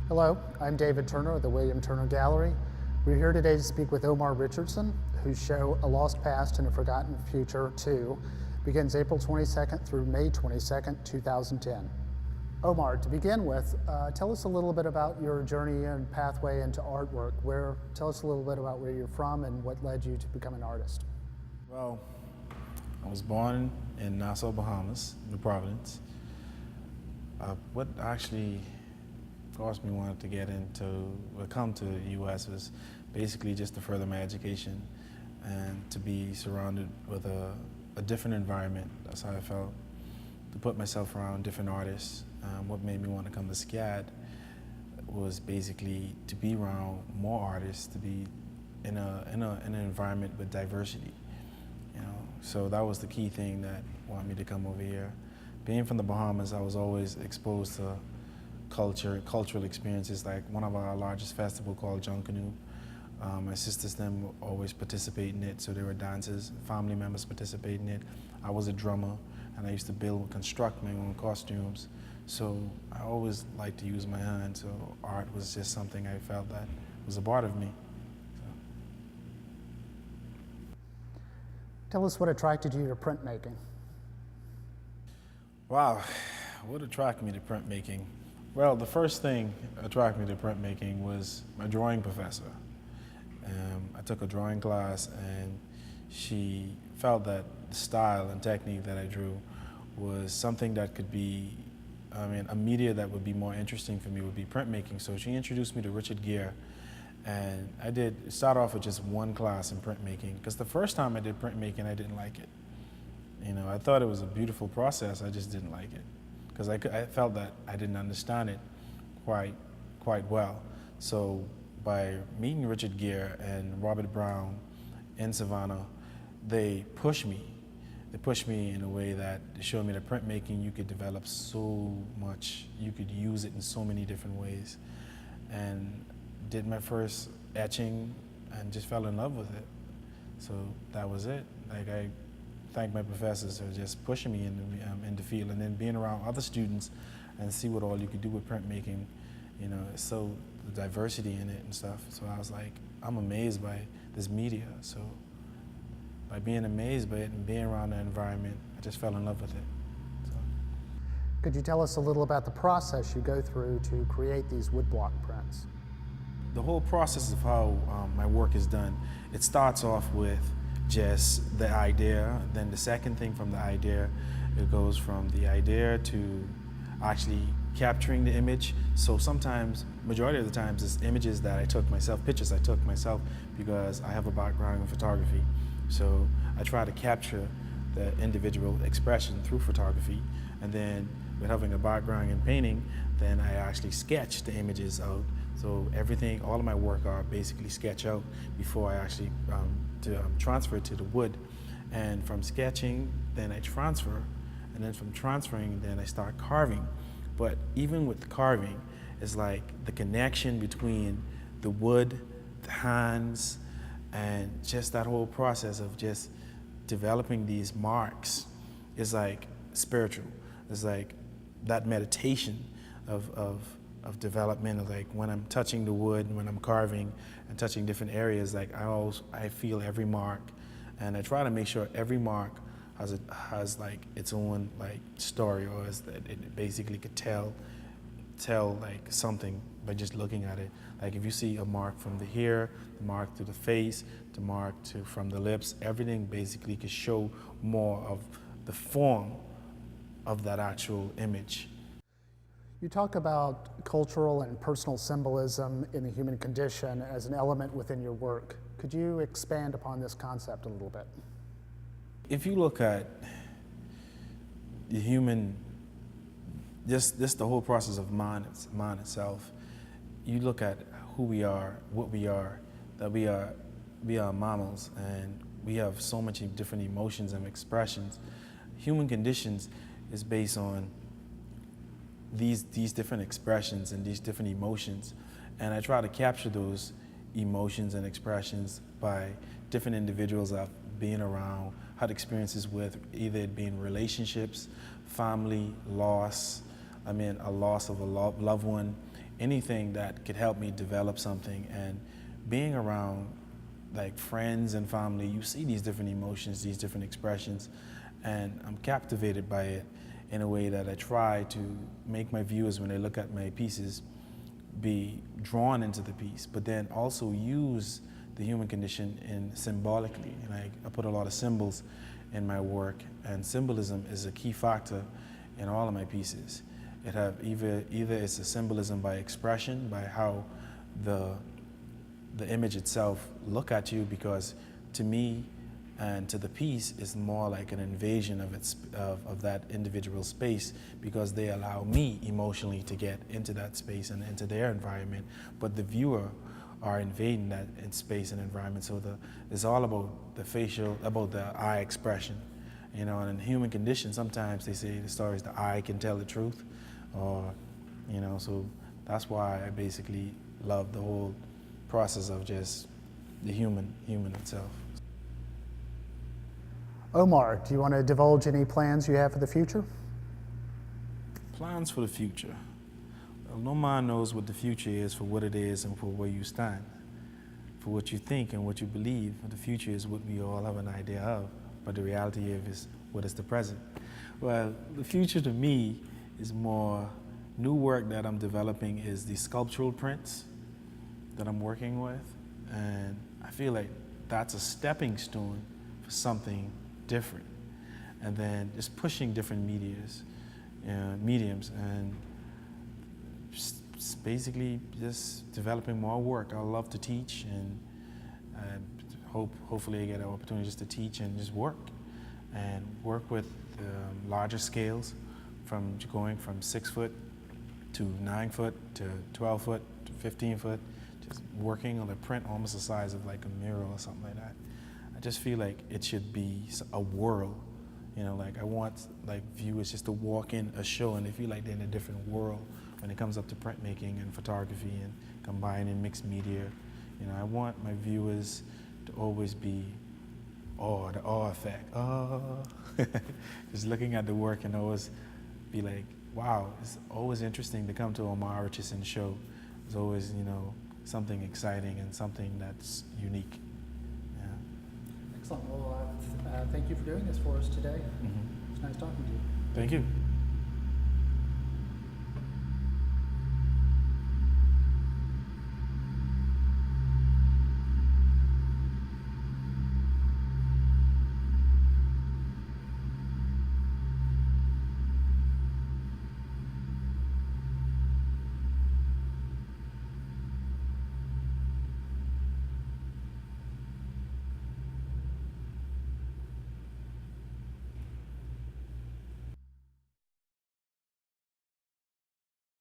Hello, I'm David Turner of the William Turner Gallery. We're here today to speak with Omar Richardson, whose show A Lost Past and a Forgotten Future 2 begins April 22nd through May 22nd, 2010. Omar, to begin with, tell us a little bit about your journey and pathway into artwork. Tell us a little bit about where you're from and what led you to become an artist. Well, I was born in Nassau, Bahamas, New Providence. What actually caused me wanting to come to the U.S. was basically just to further my education and to be surrounded with a different environment. That's how I felt. To put myself around different artists. What made me want to come to SCAD was basically to be around more artists, to be in an environment with diversity. So that was the key thing that wanted me to come over here. Being from the Bahamas, I was always exposed to cultural experiences, like one of our largest festivals called Junkanoo. My sisters them always participate in it, so they were dancers, family members participate in it. I was a drummer, and I used to construct my own costumes. So I always liked to use my hands, so art was just something I felt that was a part of me. Tell us what attracted you to printmaking. Wow, what attracted me to printmaking? Well, the first thing that attracted me to printmaking was my drawing professor. I took a drawing class, and she felt that the style and technique that I drew was something that could be, a media that would be more interesting for me would be printmaking. So she introduced me to Richard Gere, and I did start off with just one class in printmaking, because the first time I did printmaking, I didn't like it. I thought it was a beautiful process, I just didn't like it, because I felt that I didn't understand it quite well. So by meeting Richard Gere and Robert Brown in Savannah, they pushed me. They pushed me in a way that showed me that printmaking, you could develop so much, you could use it in so many different ways. And did my first etching and just fell in love with it. So that was it. Like, I thank my professors for just pushing me in the field, and then being around other students and see what all you could do with printmaking. So the diversity in it and stuff. So I was like, I'm amazed by this media. So by being amazed by it and being around the environment, I just fell in love with it. So. Could you tell us a little about the process you go through to create these woodblock prints? The whole process of how my work is done, it starts off with just the idea. Then the second thing from the idea, it goes from the idea to actually capturing the image. So sometimes, majority of the times, it's images that I took myself, pictures I took myself, because I have a background in photography. So I try to capture the individual expression through photography, and then with having a background in painting, then I actually sketch the images out. So everything, all of my work are basically sketch out before I actually transfer it to the wood. And from sketching, then I transfer, and then from transferring, then I start carving. But even with the carving, it's like the connection between the wood, the hands, and just that whole process of just developing these marks is like spiritual. It's like that meditation of development, of like when I'm touching the wood, when I'm carving and touching different areas, like I feel every mark, and I try to make sure every mark has like its own like story, or it basically could tell like something by just looking at it. Like if you see a mark from the hair, the mark to the face, the mark from the lips, everything basically could show more of the form of that actual image. You talk about cultural and personal symbolism in the human condition as an element within your work. Could you expand upon this concept a little bit? If you look at the human, just the whole process of mind itself, you look at who we are, what we are, that we are mammals, and we have so much different emotions and expressions. Human conditions is based on these different expressions and these different emotions, and I try to capture those emotions and expressions by different individuals I've been around, had experiences with, either it being relationships, family, loss, a loss of a loved one, anything that could help me develop something. And being around like friends and family, you see these different emotions, these different expressions, and I'm captivated by it in a way that I try to make my viewers, when they look at my pieces, be drawn into the piece, but then also use the human condition in symbolically. And I put a lot of symbols in my work, and symbolism is a key factor in all of my pieces. It have either it's a symbolism by expression, by how the image itself look at you, because to me and to the piece is more like an invasion of that individual space, because they allow me emotionally to get into that space and into their environment, but the viewer are invading that in space and environment. So it's all about the facial, about the eye expression, you know. And in human condition, sometimes they say the stories, the eye can tell the truth, or, you know, so that's why I basically love the whole process of just the human itself. Omar, do you want to divulge any plans you have for the future? Plans for the future. Well, no man knows what the future is for what it is and for where you stand. For what you think and what you believe, the future is what we all have an idea of, but the reality of is what is the present. Well, the future to me is more new work that I'm developing is the sculptural prints that I'm working with, and I feel like that's a stepping stone for something different, and then just pushing different mediums, and just basically just developing more work. I love to teach, and hopefully I get an opportunity just to teach and just work with larger scales, from going from 6 foot to 9 foot to 12 foot to 15 foot, just working on a print almost the size of like a mural or something like that. I just feel like it should be a world, you know, like I want like viewers just to walk in a show and they feel like they're in a different world when it comes up to printmaking and photography and combining mixed media. You know, I want my viewers to always be the awe effect. Oh, just looking at the work and always be like, wow, it's always interesting to come to Omar Richardson show. It's always, you know, something exciting and something that's unique. Yeah. Excellent. Well, thank you for doing this for us today. Mm-hmm. It's nice talking to you. Thank you.